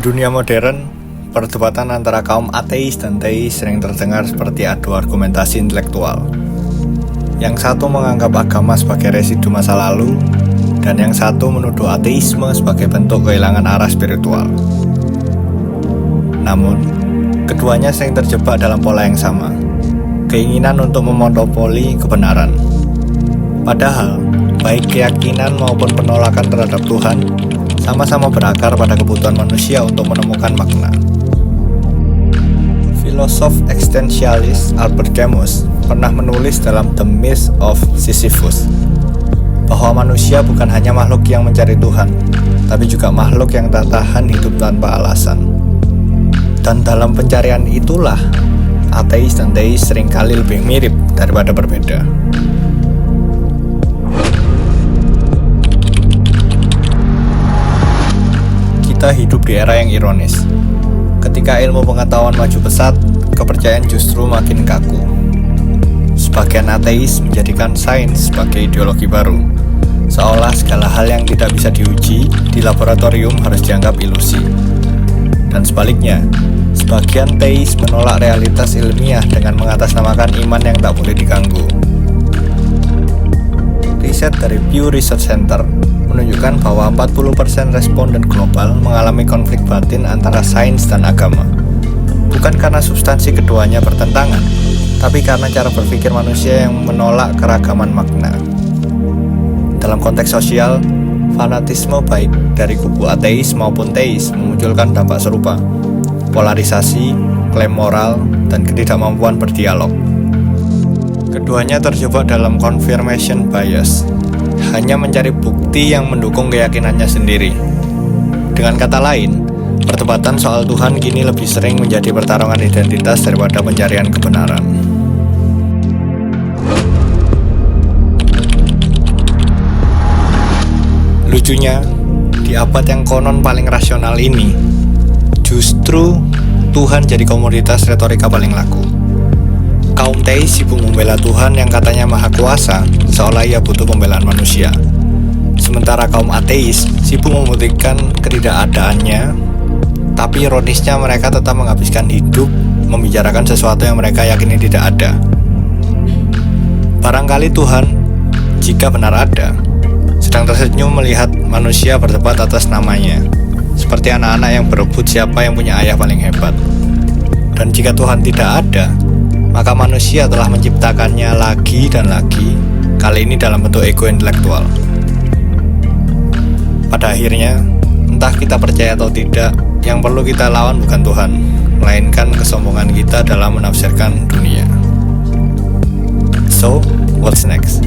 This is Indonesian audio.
dunia modern, perdebatan antara kaum ateis dan teis sering terdengar seperti adu argumentasi intelektual. Yang satu menganggap agama sebagai residu masa lalu, dan yang satu menuduh ateisme sebagai bentuk kehilangan arah spiritual. Namun, keduanya sering terjebak dalam pola yang sama, keinginan untuk memonopoli kebenaran. Padahal, baik keyakinan maupun penolakan terhadap Tuhan sama-sama berakar pada kebutuhan manusia untuk menemukan makna. Filosof eksistensialis Albert Camus pernah menulis dalam The Myth of Sisyphus bahwa manusia bukan hanya makhluk yang mencari Tuhan, tapi juga makhluk yang tak tahan hidup tanpa alasan. Dan dalam pencarian itulah, ateis dan teis seringkali lebih mirip daripada berbeda. Kita hidup di era yang ironis. Ketika ilmu pengetahuan maju pesat, kepercayaan justru makin kaku. Sebagian ateis menjadikan sains sebagai ideologi baru, seolah segala hal yang tidak bisa diuji di laboratorium harus dianggap ilusi. Dan sebaliknya, sebagian teis menolak realitas ilmiah dengan mengatasnamakan iman yang tak boleh diganggu. Riset dari Pew Research Center menunjukkan bahwa 40% responden global mengalami konflik batin antara sains dan agama. Bukan karena substansi keduanya bertentangan, tapi karena cara berpikir manusia yang menolak keragaman makna. Dalam konteks sosial, fanatisme baik dari kubu ateis maupun teis memunculkan dampak serupa: polarisasi, klaim moral, dan ketidakmampuan berdialog. Keduanya terjebak dalam confirmation bias, hanya mencari bukti yang mendukung keyakinannya sendiri. Dengan kata lain, perdebatan soal Tuhan kini lebih sering menjadi pertarungan identitas daripada pencarian kebenaran. Lucunya, di abad yang konon paling rasional ini, justru Tuhan jadi komoditas retorika paling laku. Kaum teis sibuk membela Tuhan yang katanya maha kuasa, seolah ia butuh pembelaan manusia. Sementara kaum ateis sibuk membuktikan ketidakadaannya, tapi ironisnya mereka tetap menghabiskan hidup membicarakan sesuatu yang mereka yakini tidak ada. Barangkali Tuhan, jika benar ada, sedang tersenyum melihat manusia berdebat atas namanya, seperti anak-anak yang berebut siapa yang punya ayah paling hebat. Dan jika Tuhan tidak ada, maka manusia telah menciptakannya lagi dan lagi, kali ini dalam bentuk ego intelektual. Pada akhirnya, entah kita percaya atau tidak, yang perlu kita lawan bukan Tuhan, melainkan kesombongan kita dalam menafsirkan dunia. So, what's next?